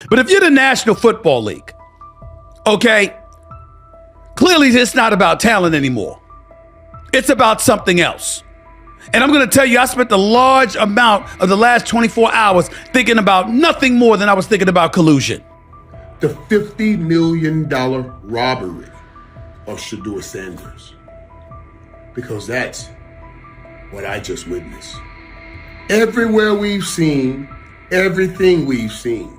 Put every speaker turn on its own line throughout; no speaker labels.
But if you're the National Football League, okay, clearly it's not about talent anymore. It's about something else. And I'm going to tell you, I spent a large amount of the last 24 hours thinking about nothing more than I was thinking about collusion.
The $50 million robbery of Shedeur Sanders. Because that's what I just witnessed. Everywhere we've seen, everything we've seen,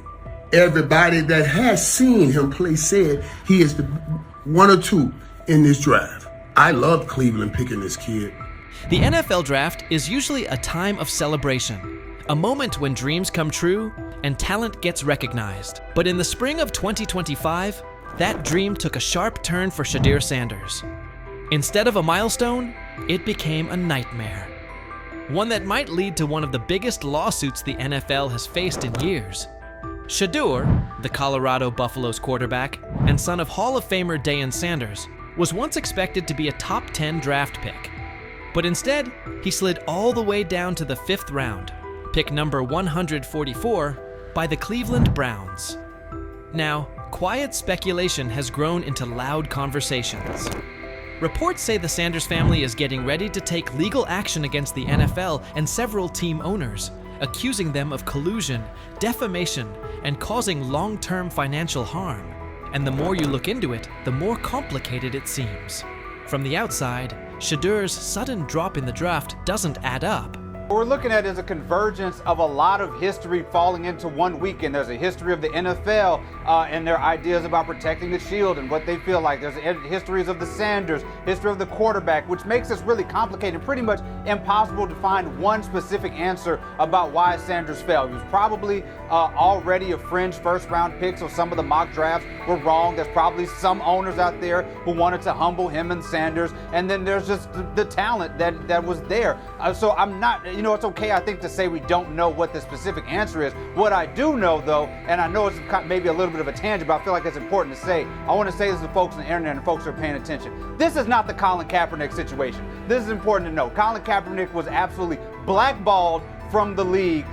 everybody that has seen him play said he is the one or two in this draft. I love Cleveland picking this kid.
The NFL draft is usually a time of celebration, a moment when dreams come true and talent gets recognized. But in the spring of 2025, that dream took a sharp turn for Shedeur Sanders. Instead of a milestone, it became a nightmare. One that might lead to one of the biggest lawsuits the NFL has faced in years. Shedeur, the Colorado Buffaloes quarterback and son of Hall of Famer Deion Sanders, was once expected to be a top 10 draft pick. But instead, he slid all the way down to the 5th round, pick number 144, by the Cleveland Browns. Now, quiet speculation has grown into loud conversations. Reports say the Sanders family is getting ready to take legal action against the NFL and several team owners, accusing them of collusion, defamation, and causing long-term financial harm. And the more you look into it, the more complicated it seems. From the outside, Shedeur's sudden drop in the draft doesn't add up.
What we're looking at is a convergence of a lot of history falling into one weekend. There's a history of the NFL and their ideas about protecting the shield and what they feel like. There's histories of the Sanders, history of the quarterback, which makes this really complicated and pretty much impossible to find one specific answer about why Sanders fell. He was probably already a fringe first-round pick, so some of the mock drafts were wrong. There's probably some owners out there who wanted to humble him and Sanders, and then there's just the talent that was there. So I'm not, it's okay, I think, to say we don't know what the specific answer is. What I do know, though, and I know it's maybe a little bit of a tangent, but I feel like it's important to say, I want to say this to folks on the internet and folks who are paying attention. This is not the Colin Kaepernick situation. This is important to know. Colin Kaepernick was absolutely blackballed from the league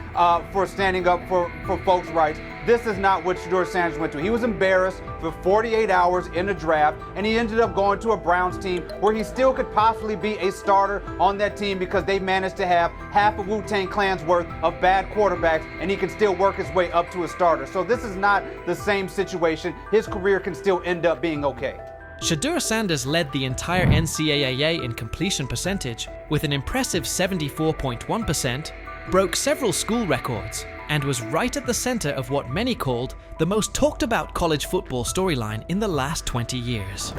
for standing up for folks' rights. This is not what Shedeur Sanders went to. He was embarrassed for 48 hours in the draft, and he ended up going to a Browns team where he still could possibly be a starter on that team because they managed to have half of Wu-Tang Clan's worth of bad quarterbacks, and he can still work his way up to a starter. So this is not the same situation. His career can still end up being okay.
Shedeur Sanders led the entire NCAA in completion percentage with an impressive 74.1%, broke several school records, and was right at the center of what many called the most talked about college football storyline in the last 20 years.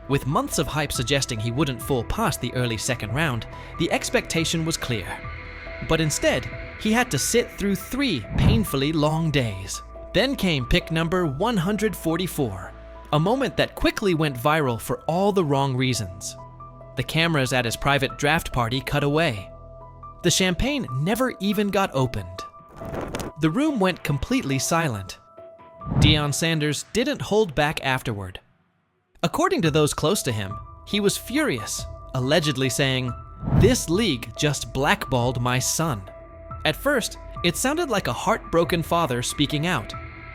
With months of hype suggesting he wouldn't fall past the early second round, the expectation was clear. But instead, he had to sit through 3 painfully long days. Then came pick number 144, a moment that quickly went viral for all the wrong reasons. The cameras at his private draft party cut away. The champagne never even got opened. The room went completely silent. Deion Sanders didn't hold back afterward. According to those close to him, he was furious, allegedly saying, "This league just blackballed my son." At first, it sounded like a heartbroken father speaking out,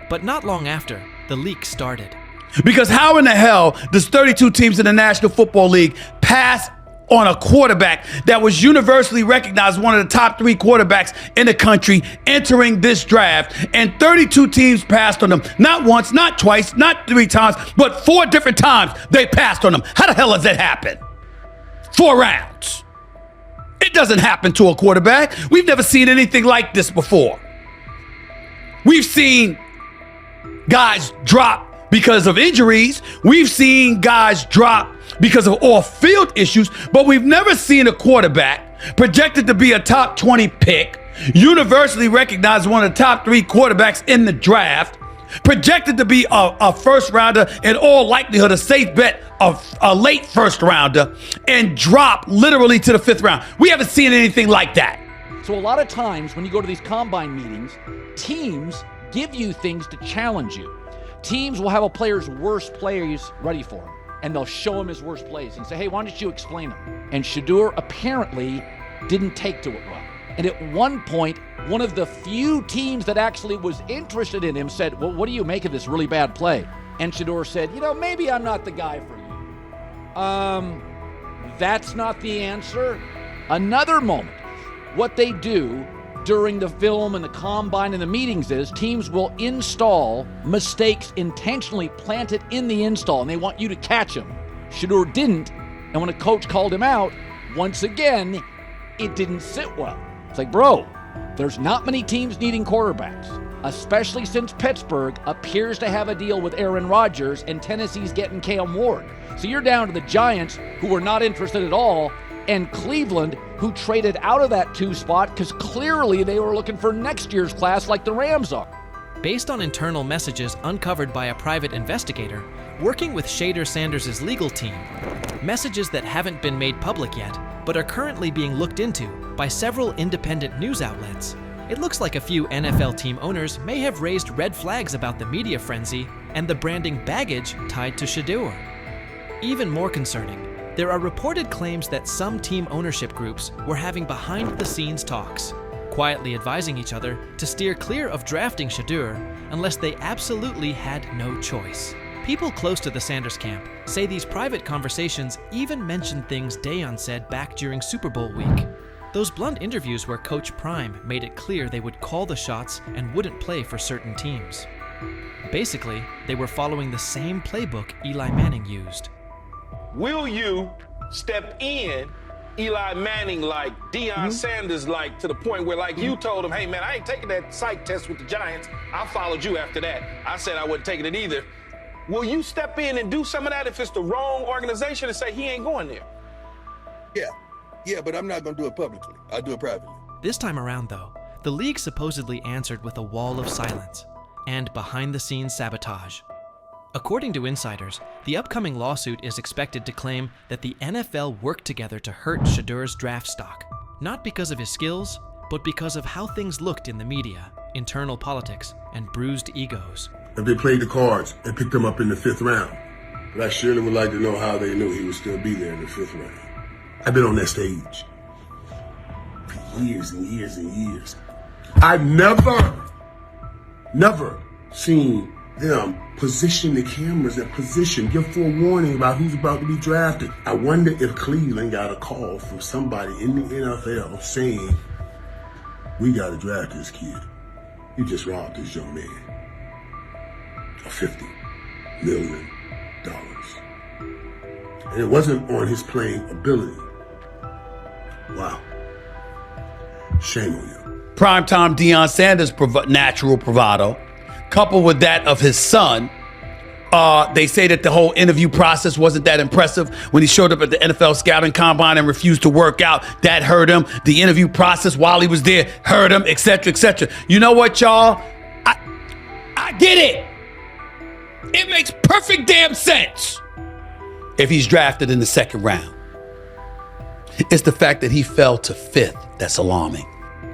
but not long after, the leak started.
Because how in the hell does 32 teams in the National Football League pass on a quarterback that was universally recognized one of the top 3 quarterbacks in the country entering this draft, and 32 teams passed on him? Not once, not twice, not 3 times, but 4 different times they passed on him. How the hell does that happen? 4 rounds. It doesn't happen to a quarterback. We've never seen anything like this before. We've seen guys drop because of injuries. We've seen guys drop because of off-field issues, but we've never seen a quarterback projected to be a top 20 pick, universally recognized one of the top 3 quarterbacks in the draft, projected to be a first rounder, in all likelihood a safe bet of a late first rounder, and drop literally to the 5th round. We haven't seen anything like that.
So a lot of times when you go to these combine meetings, teams give you things to challenge you. Teams will have a player's worst plays ready for him, and they'll show him his worst plays and say, "Hey, why don't you explain them?" And Shedeur apparently didn't take to it well. And at one point, one of the few teams that actually was interested in him said, well, what do you make of this really bad play? And Shedeur said, maybe I'm not the guy for you. That's not the answer. Another moment. What they do during the film and the combine and the meetings is teams will install mistakes intentionally planted in the install, and they want you to catch them. Shedeur didn't, and when a coach called him out, once again, it didn't sit well. It's like, bro, there's not many teams needing quarterbacks, especially since Pittsburgh appears to have a deal with Aaron Rodgers and Tennessee's getting Cam Ward. So you're down to the Giants, who were not interested at all, and Cleveland, who traded out of that 2 spot because clearly they were looking for next year's class like the Rams are.
Based on internal messages uncovered by a private investigator working with Shedeur Sanders' legal team, messages that haven't been made public yet but are currently being looked into by several independent news outlets, it looks like a few NFL team owners may have raised red flags about the media frenzy and the branding baggage tied to Shedeur. Even more concerning, there are reported claims that some team ownership groups were having behind-the-scenes talks, quietly advising each other to steer clear of drafting Shedeur unless they absolutely had no choice. People close to the Sanders camp say these private conversations even mentioned things Deion said back during Super Bowl week. Those blunt interviews where Coach Prime made it clear they would call the shots and wouldn't play for certain teams. Basically, they were following the same playbook Eli Manning used.
Will you step in Eli Manning like, Deion Sanders like, to the point where like you told him, hey man, I ain't taking that psych test with the Giants. I followed you after that. I said I wasn't taking it either. Will you step in and do some of that if it's the wrong organization and say he ain't going there?
Yeah, but I'm not going to do it publicly. I'll do it privately.
This time around, though, the league supposedly answered with a wall of silence and behind-the-scenes sabotage. According to insiders, the upcoming lawsuit is expected to claim that the NFL worked together to hurt Shedeur's draft stock, not because of his skills, but because of how things looked in the media, internal politics, and bruised egos.
If they played the cards and picked him up in the 5th round, but I surely would like to know how they knew he would still be there in the 5th round. I've been on that stage for years and years and years. I've never seen them position the cameras in position, give forewarning about who's about to be drafted. I wonder if Cleveland got a call from somebody in the NFL saying, we got to draft this kid. You just robbed this young man of $50 million. And it wasn't on his playing ability. Wow. Shame on you.
Primetime Deion Sanders' natural bravado, coupled with that of his son. They say that the whole interview process wasn't that impressive when he showed up at the NFL scouting combine and refused to work out. That hurt him. The interview process while he was there hurt him, etc., etc. You know what, y'all? I get it. It makes perfect damn sense if he's drafted in the 2nd round. It's the fact that he fell to 5th that's alarming.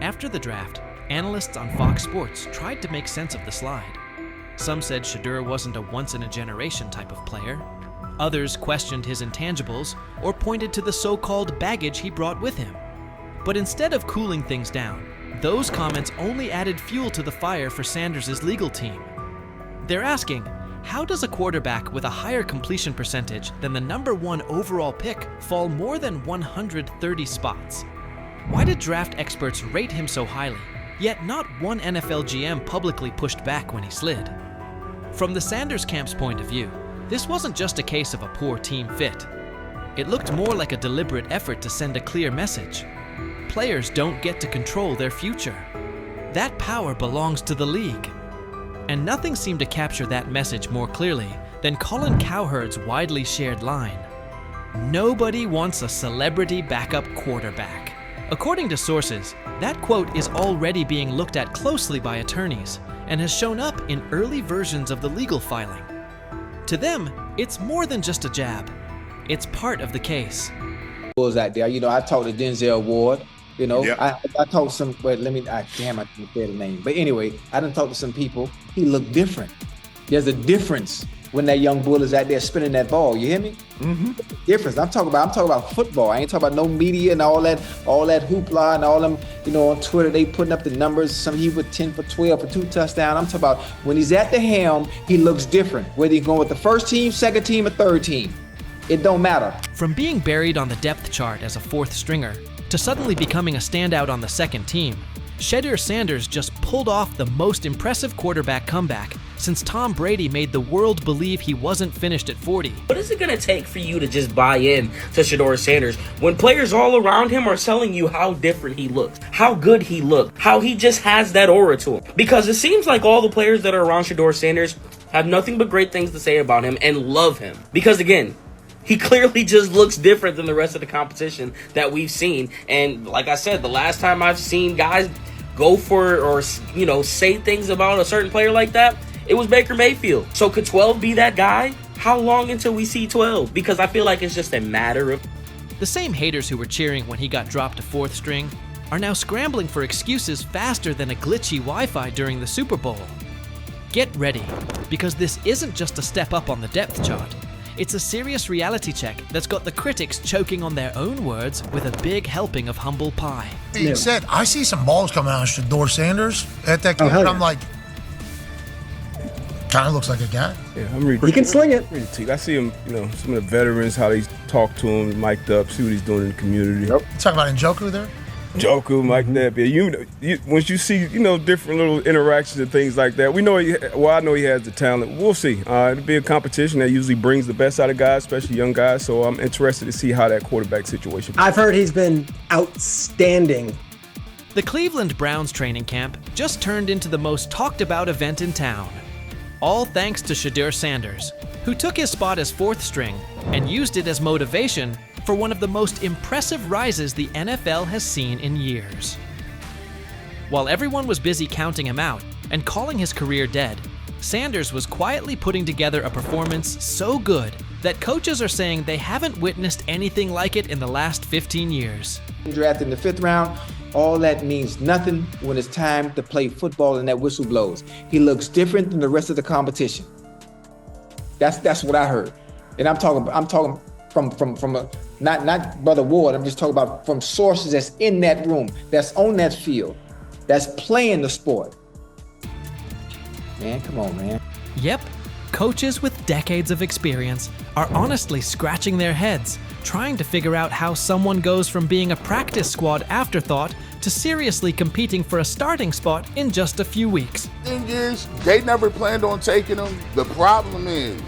After the draft, analysts on Fox Sports tried to make sense of the slide. Some said Shedeur wasn't a once-in-a-generation type of player. Others questioned his intangibles or pointed to the so-called baggage he brought with him. But instead of cooling things down, those comments only added fuel to the fire for Sanders' legal team. They're asking, how does a quarterback with a higher completion percentage than the #1 overall pick fall more than 130 spots? Why did draft experts rate him so highly, yet not one NFL GM publicly pushed back when he slid? From the Sanders camp's point of view, this wasn't just a case of a poor team fit. It looked more like a deliberate effort to send a clear message. Players don't get to control their future. That power belongs to the league. And nothing seemed to capture that message more clearly than Colin Cowherd's widely shared line: "Nobody wants a celebrity backup quarterback." According to sources, that quote is already being looked at closely by attorneys and has shown up in early versions of the legal filing. To them, it's more than just a jab. It's part of the case.
Was out there, I talked to Denzel Ward.
Yep.
I talked to some. But I didn't say the name. But anyway, I done talked to some people. He looked different. There's a difference when that young bull is out there spinning that ball. You hear me? Mm-hmm. Difference. I'm talking about football. I ain't talking about no media and all that hoopla and all them, on Twitter they putting up the numbers. Some he with 10 for 12 for 2 touchdowns. I'm talking about when he's at the helm, he looks different. Whether he's going with the first team, second team, or third team. It don't matter.
From being buried on the depth chart as a fourth stringer to suddenly becoming a standout on the second team, Shedeur Sanders just pulled off the most impressive quarterback comeback since Tom Brady made the world believe he wasn't finished at 40.
What is it going to take for you to just buy in to Shedeur Sanders when players all around him are telling you how different he looks, how good he looked, how he just has that aura to him? Because it seems like all the players that are around Shedeur Sanders have nothing but great things to say about him and love him. Because again, he clearly just looks different than the rest of the competition that we've seen. And like I said, the last time I've seen guys go for or say things about a certain player like that, it was Baker Mayfield. So could 12 be that guy? How long until we see 12? Because I feel like it's just a matter of...
The same haters who were cheering when he got dropped to fourth string are now scrambling for excuses faster than a glitchy Wi-Fi during the Super Bowl. Get ready, because this isn't just a step up on the depth chart. It's a serious reality check that's got the critics choking on their own words with a big helping of humble pie.
Being said, I see some balls coming out of Shedeur Sanders at that game, and I'm like, kind of looks like a guy.
Yeah, I'm reading.
He can sling it.
I see him, some of the veterans, how they talk to him, mic'd up, see what he's doing in the community.
Yep. Talking about Njoku there?
Njoku, mic'd up. Yeah, once you see, different little interactions and things like that, I know he has the talent. We'll see. It'll be a competition that usually brings the best out of guys, especially young guys. So I'm interested to see how that quarterback situation.
I've heard he's been outstanding.
The Cleveland Browns training camp just turned into the most talked about event in town. All thanks to Shedeur Sanders, who took his spot as fourth string and used it as motivation for one of the most impressive rises the NFL has seen in years. While everyone was busy counting him out and calling his career dead, Sanders was quietly putting together a performance so good that coaches are saying they haven't witnessed anything like it in the last 15 years.
Drafted in the 5th round, all that means nothing when it's time to play football and that whistle blows. He looks different than the rest of the competition. That's what I heard. And I'm talking from not Brother Ward, I'm just talking about from sources that's in that room, that's on that field, that's playing the sport. Man, come on, man.
Yep, coaches with decades of experience are honestly scratching their heads, trying to figure out how someone goes from being a practice squad afterthought to seriously competing for a starting spot in just a few weeks.
Thing is, they never planned on taking him. The problem is,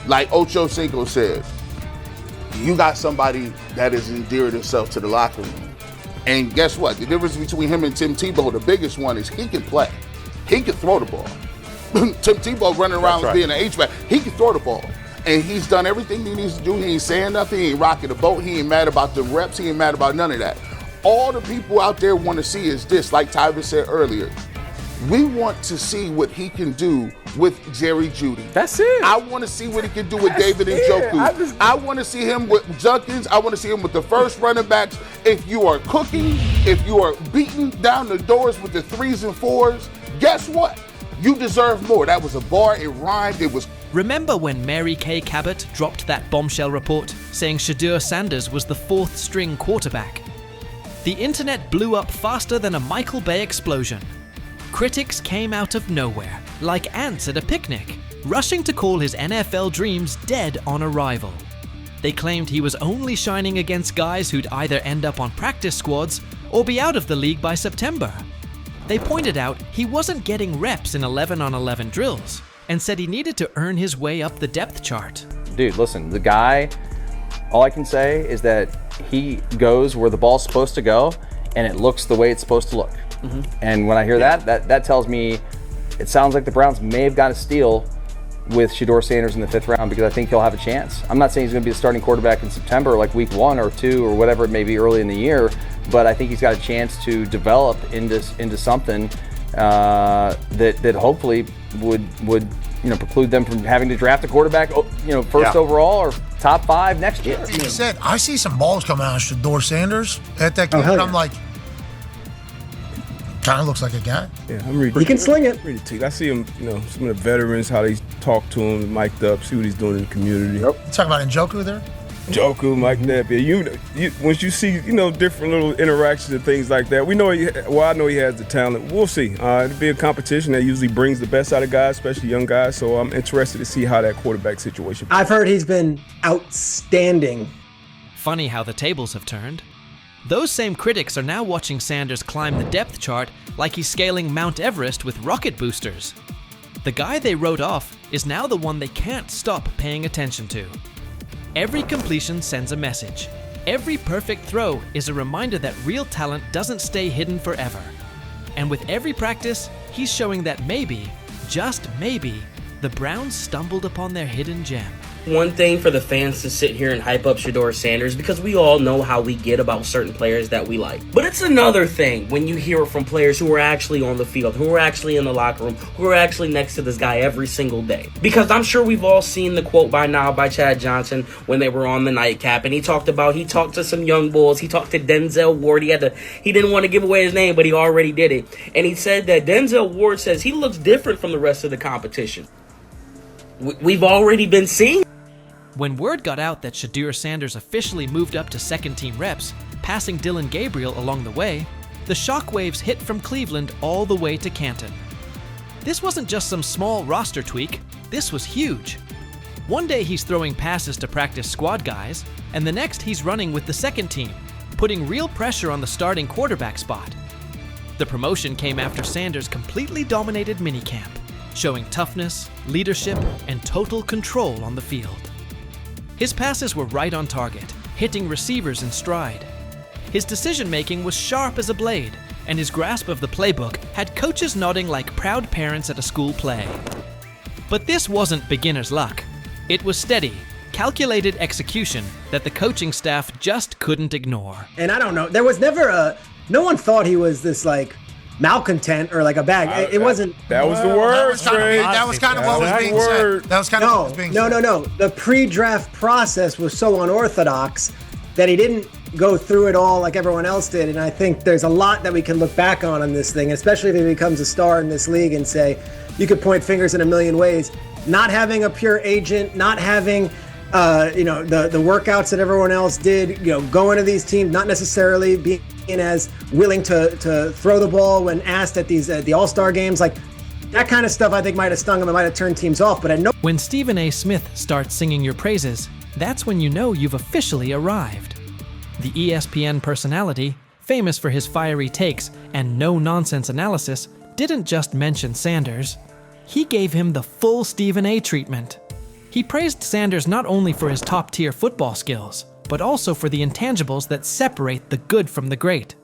like Ocho Cinco said, you got somebody that has endeared himself to the locker room. And guess what? The difference between him and Tim Tebow, the biggest one, is he can play. He can throw the ball. Tim Tebow running around being an H-back, he can throw the ball. And he's done everything he needs to do. He ain't saying nothing. He ain't rocking the boat. He ain't mad about the reps. He ain't mad about none of that. All the people out there want to see is this, like Tyver said earlier. We want to see what he can do with Jerry Jeudy.
That's it.
I want to see what he can do with David Njoku. I want to see him with Junkins. I want to see him with the first running backs. If you are cooking, if you are beating down the doors with the 3s and 4s, guess what? You deserve more. That was a bar. It rhymed. It was.
Remember when Mary Kay Cabot dropped that bombshell report saying Shedeur Sanders was the 4th string quarterback? The internet blew up faster than a Michael Bay explosion. Critics came out of nowhere, like ants at a picnic, rushing to call his NFL dreams dead on arrival. They claimed he was only shining against guys who'd either end up on practice squads or be out of the league by September. They pointed out he wasn't getting reps in 11-on-11 drills and said he needed to earn his way up the depth chart.
Dude, listen, the guy, all I can say is that he goes where the ball's supposed to go and it looks the way it's supposed to look. Mm-hmm. And when I hear that tells me it sounds like the Browns may have got a steal with Shedeur Sanders in the 5th round because I think he'll have a chance. I'm not saying he's going to be the starting quarterback in September, like week 1 or 2 or whatever it may be early in the year, but I think he's got a chance to develop into something that hopefully would preclude them from having to draft a quarterback first overall or top 5 next year.
He said, I see some balls coming out of Shedeur Sanders at that game, and I'm like, Kind of looks like a guy.
Yeah, I'm ready.
He can sling it.
Ready to. I see him, some of the veterans, how they talk to him, mic'd up, see what he's doing in the community.
You talking about Njoku there?
Njoku, Mike Napier. Once you see, different little interactions and things like that, I know he has the talent. We'll see. It'll be a competition that usually brings the best out of guys, especially young guys. So I'm interested to see how that quarterback situation.
I've heard he's been outstanding.
Funny how the tables have turned. Those same critics are now watching Sanders climb the depth chart like he's scaling Mount Everest with rocket boosters. The guy they wrote off is now the one they can't stop paying attention to. Every completion sends a message. Every perfect throw is a reminder that real talent doesn't stay hidden forever. And with every practice, he's showing that maybe, just maybe, the Browns stumbled upon their hidden gem.
One thing for the fans to sit here and hype up Shedeur Sanders because we all know how we get about certain players that we like. But it's another thing when you hear it from players who are actually on the field, who are actually in the locker room, who are actually next to this guy every single day. Because I'm sure we've all seen the quote by now by Chad Johnson when they were on the nightcap, and he talked to some young bulls. He talked to Denzel Ward. He didn't want to give away his name, but he already did it. And he said that Denzel Ward says he looks different from the rest of the competition. We've already been seeing.
When word got out that Shedeur Sanders officially moved up to second-team reps, passing Dillon Gabriel along the way, the shockwaves hit from Cleveland all the way to Canton. This wasn't just some small roster tweak, this was huge. One day he's throwing passes to practice squad guys, and the next he's running with the second team, putting real pressure on the starting quarterback spot. The promotion came after Sanders completely dominated minicamp, showing toughness, leadership, and total control on the field. His passes were right on target, hitting receivers in stride. His decision-making was sharp as a blade, and his grasp of the playbook had coaches nodding like proud parents at a school play. But this wasn't beginner's luck. It was steady, calculated execution that the coaching staff just couldn't ignore.
And I don't know, there was never no one thought he was this malcontent or like a bag. It wasn't.
That was the word,
That was kind of what was being said. That was kind of what was being said.
No. The pre-draft process was so unorthodox that he didn't go through it all like everyone else did. And I think there's a lot that we can look back on this thing, especially if he becomes a star in this league and say, you could point fingers in a million ways. Not having a pure agent, not having the workouts that everyone else did, going to these teams, not necessarily being as willing to throw the ball when asked at the All-Star games, like that kind of stuff I think might have stung him and might have turned teams off. But I know
when Stephen A. Smith starts singing your praises, that's when you know you've officially arrived. The ESPN personality, famous for his fiery takes and no-nonsense analysis, didn't just mention Sanders. He gave him the full Stephen A. treatment. He praised Sanders not only for his top-tier football skills, but also for the intangibles that separate the good from the great.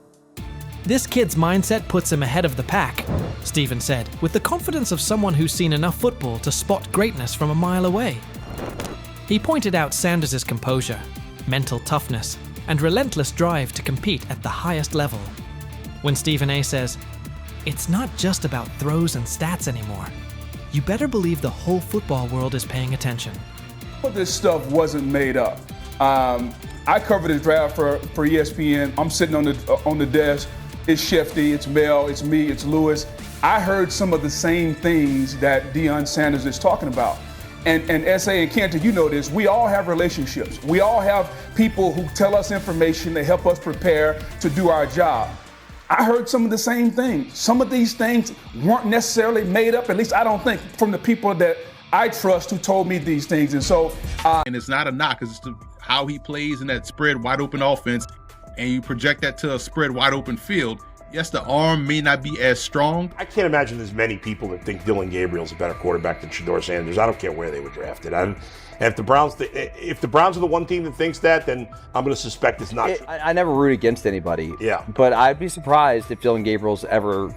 This kid's mindset puts him ahead of the pack, Stephen said, with the confidence of someone who's seen enough football to spot greatness from a mile away. He pointed out Sanders' composure, mental toughness, and relentless drive to compete at the highest level. When Stephen A. says, "It's not just about throws and stats anymore," you better believe the whole football world is paying attention.
This stuff wasn't made up. I covered the draft for ESPN. I'm sitting on the desk. It's Shefty, it's Mel, it's me, it's Lewis. I heard some of the same things that Deion Sanders is talking about. And S.A. and Cantor, you know this, we all have relationships. We all have people who tell us information, they help us prepare to do our job. I heard some of the same things. Some of these things weren't necessarily made up, at least I don't think, from the people that I trust who told me these things. And so,
and it's not a knock, it's how he plays in that spread wide open offense, and you project that to a spread wide open field. Yes, the arm may not be as strong.
I can't imagine there's many people that think Dillon Gabriel's a better quarterback than Shedeur Sanders. I don't care where they were drafted. And if the Browns are the one team that thinks that, then I'm going to suspect it's not true.
I never root against anybody.
Yeah.
But I'd be surprised if Dillon Gabriel's ever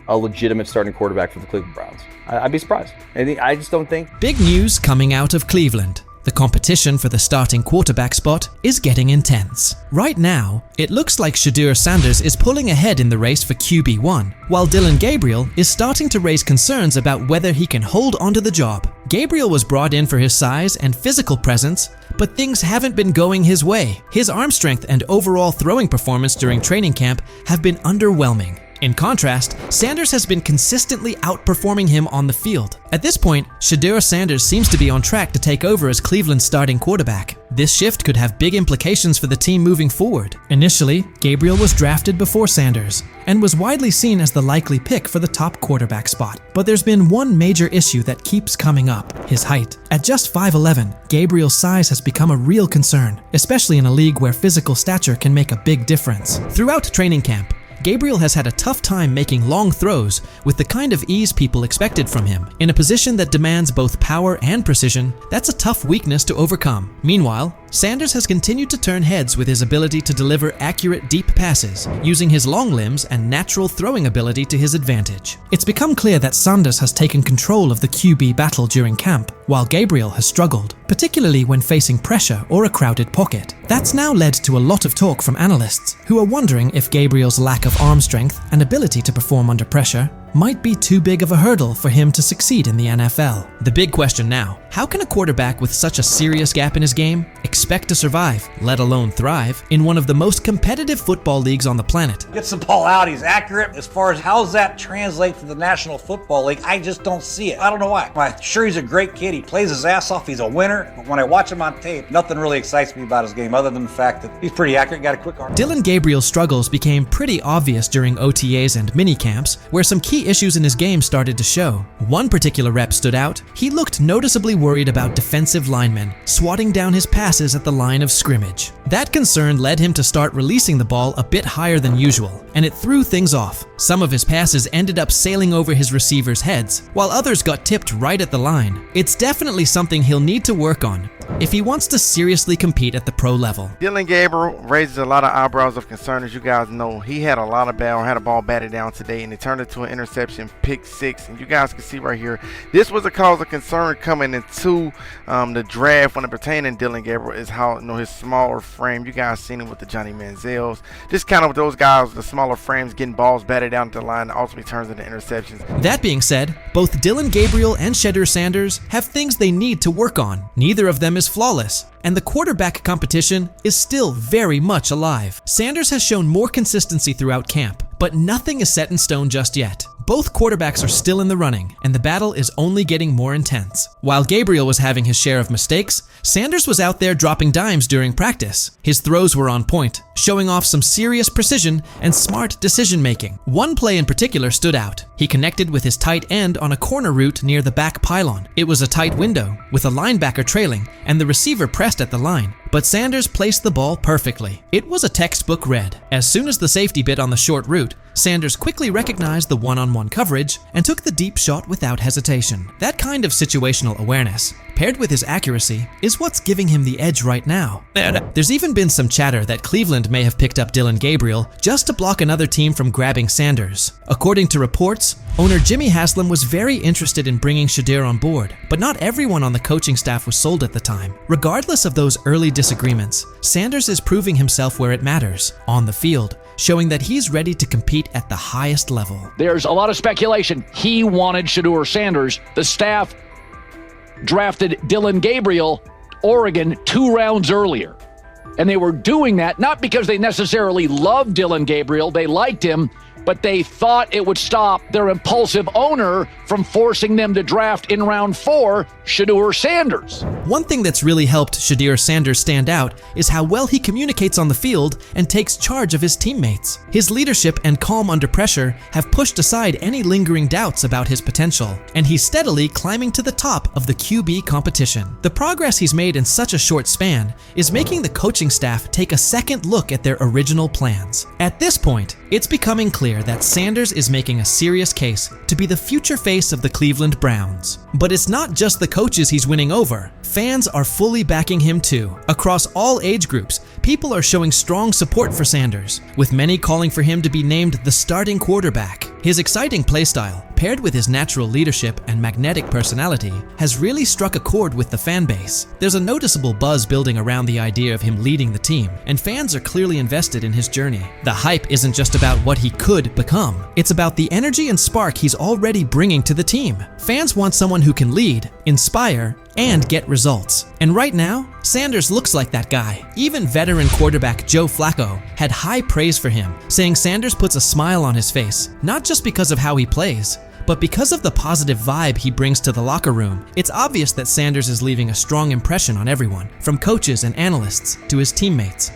a legitimate starting quarterback for the Cleveland Browns. I'd be surprised. I just don't think.
Big news coming out of Cleveland. The competition for the starting quarterback spot is getting intense. Right now, it looks like Shedeur Sanders is pulling ahead in the race for QB1, while Dillon Gabriel is starting to raise concerns about whether he can hold onto the job. Gabriel was brought in for his size and physical presence, but things haven't been going his way. His arm strength and overall throwing performance during training camp have been underwhelming. In contrast, Sanders has been consistently outperforming him on the field. At this point, Shedeur Sanders seems to be on track to take over as Cleveland's starting quarterback. This shift could have big implications for the team moving forward. Initially, Gabriel was drafted before Sanders and was widely seen as the likely pick for the top quarterback spot. But there's been one major issue that keeps coming up: his height. At just 5'11", Gabriel's size has become a real concern, especially in a league where physical stature can make a big difference. Throughout training camp, Gabriel has had a tough time making long throws with the kind of ease people expected from him. In a position that demands both power and precision, that's a tough weakness to overcome. Meanwhile, Sanders has continued to turn heads with his ability to deliver accurate deep passes, using his long limbs and natural throwing ability to his advantage. It's become clear that Sanders has taken control of the QB battle during camp, while Gabriel has struggled, particularly when facing pressure or a crowded pocket. That's now led to a lot of talk from analysts, who are wondering if Gabriel's lack of arm strength and ability to perform under pressure might be too big of a hurdle for him to succeed in the NFL. The big question now: how can a quarterback with such a serious gap in his game expect to survive, let alone thrive, in one of the most competitive football leagues on the planet?
Gets the ball out, he's accurate. As far as how does that translate to the National Football League, I just don't see it. I don't know why. I'm sure he's a great kid, he plays his ass off, he's a winner, but when I watch him on tape, nothing really excites me about his game other than the fact that he's pretty accurate, got a quick arm.
Dillon Gabriel's struggles became pretty obvious during OTAs and minicamps, where some key issues in his game started to show. One particular rep stood out. He looked noticeably worried about defensive linemen swatting down his passes at the line of scrimmage. That concern led him to start releasing the ball a bit higher than usual, and it threw things off. Some of his passes ended up sailing over his receivers' heads, while others got tipped right at the line. It's definitely something he'll need to work on if he wants to seriously compete at the pro level.
Dillon Gabriel raises a lot of eyebrows of concern. As you guys know, he had a ball batted down today, and it turned into an interception, pick six. And you guys can see right here, this was a cause of concern coming into the draft when it pertained to Dillon Gabriel, is how, his smaller frame. You guys seen it with the Johnny Manziels. Just kind of with those guys, the smaller frames, getting balls batted down to the line, ultimately turns into interceptions.
That being said, both Dillon Gabriel and Shedeur Sanders have things they need to work on. Neither of them is flawless, and the quarterback competition is still very much alive. Sanders has shown more consistency throughout camp, but nothing is set in stone just yet. Both quarterbacks are still in the running, and the battle is only getting more intense. While Gabriel was having his share of mistakes, Sanders was out there dropping dimes during practice. His throws were on point, showing off some serious precision and smart decision-making. One play in particular stood out. He connected with his tight end on a corner route near the back pylon. It was a tight window, with a linebacker trailing, and the receiver pressed at the line. But Sanders placed the ball perfectly. It was a textbook read. As soon as the safety bit on the short route, Sanders quickly recognized the one-on-one coverage and took the deep shot without hesitation. That kind of situational awareness, paired with his accuracy, is what's giving him the edge right now. There's even been some chatter that Cleveland may have picked up Dillon Gabriel just to block another team from grabbing Sanders. According to reports, owner Jimmy Haslam was very interested in bringing Shedeur on board, but not everyone on the coaching staff was sold at the time. Regardless of those early disagreements, Sanders is proving himself where it matters, on the field, showing that he's ready to compete at the highest level.
There's a lot of speculation. He wanted Shedeur Sanders. The staff drafted Dillon Gabriel, Oregon, 2 rounds earlier. And they were doing that not because they necessarily loved Dillon Gabriel, they liked him, but they thought it would stop their impulsive owner from forcing them to draft in round 4 Shedeur Sanders.
One thing that's really helped Shedeur Sanders stand out is how well he communicates on the field and takes charge of his teammates. His leadership and calm under pressure have pushed aside any lingering doubts about his potential, and he's steadily climbing to the top of the QB competition. The progress he's made in such a short span is making the coaching staff take a second look at their original plans. At this point, it's becoming clear that Sanders is making a serious case to be the future face of the Cleveland Browns. But it's not just the coaches he's winning over. Fans are fully backing him too. Across all age groups, people are showing strong support for Sanders, with many calling for him to be named the starting quarterback. His exciting playstyle, paired with his natural leadership and magnetic personality, has really struck a chord with the fan base. There's a noticeable buzz building around the idea of him leading the team, and fans are clearly invested in his journey. The hype isn't just about what he could become, it's about the energy and spark he's already bringing to the team. Fans want someone who can lead, inspire, and get results. And right now, Sanders looks like that guy. Even veteran quarterback Joe Flacco had high praise for him, saying Sanders puts a smile on his face, not just because of how he plays, but because of the positive vibe he brings to the locker room. It's obvious that Sanders is leaving a strong impression on everyone, from coaches and analysts to his teammates.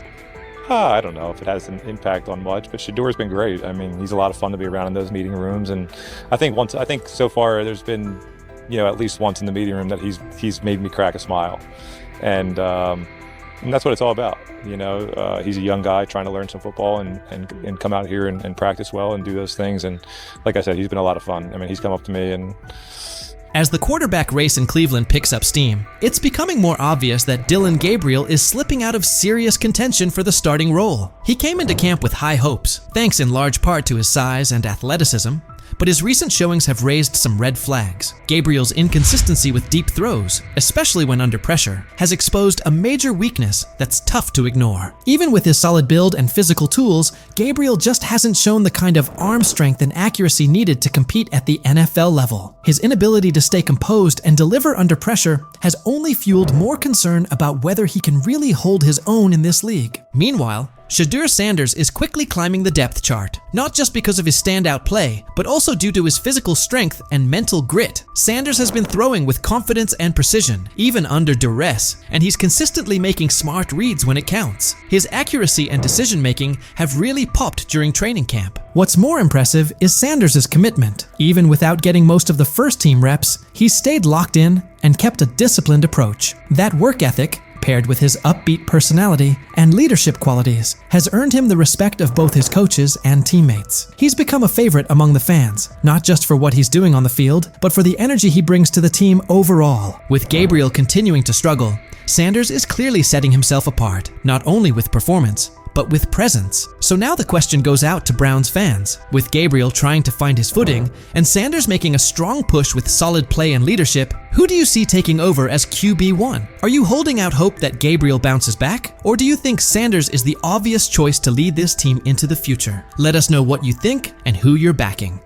I don't know if it has an impact on much, but Shedeur's been great. I mean, he's a lot of fun to be around in those meeting rooms, and I think so far there's been, at least once in the meeting room that he's made me crack a smile, and that's what it's all about. He's a young guy trying to learn some football and come out here and practice well and do those things. And like I said, he's been a lot of fun. I mean, he's come up to me and.
As the quarterback race in Cleveland picks up steam, it's becoming more obvious that Dillon Gabriel is slipping out of serious contention for the starting role. He came into camp with high hopes, thanks in large part to his size and athleticism, but his recent showings have raised some red flags. Gabriel's inconsistency with deep throws, especially when under pressure, has exposed a major weakness that's tough to ignore. Even with his solid build and physical tools, Gabriel just hasn't shown the kind of arm strength and accuracy needed to compete at the NFL level. His inability to stay composed and deliver under pressure has only fueled more concern about whether he can really hold his own in this league. Meanwhile, Shedeur Sanders is quickly climbing the depth chart, not just because of his standout play, but also due to his physical strength and mental grit. Sanders has been throwing with confidence and precision, even under duress, and he's consistently making smart reads when it counts. His accuracy and decision-making have really popped during training camp. What's more impressive is Sanders' commitment. Even without getting most of the first-team reps, he stayed locked in and kept a disciplined approach. That work ethic, paired with his upbeat personality and leadership qualities, has earned him the respect of both his coaches and teammates. He's become a favorite among the fans, not just for what he's doing on the field, but for the energy he brings to the team overall. With Gabriel continuing to struggle, Sanders is clearly setting himself apart, not only with performance, but with presence. So now the question goes out to Browns fans. With Gabriel trying to find his footing, and Sanders making a strong push with solid play and leadership, who do you see taking over as QB1? Are you holding out hope that Gabriel bounces back? Or do you think Sanders is the obvious choice to lead this team into the future? Let us know what you think and who you're backing.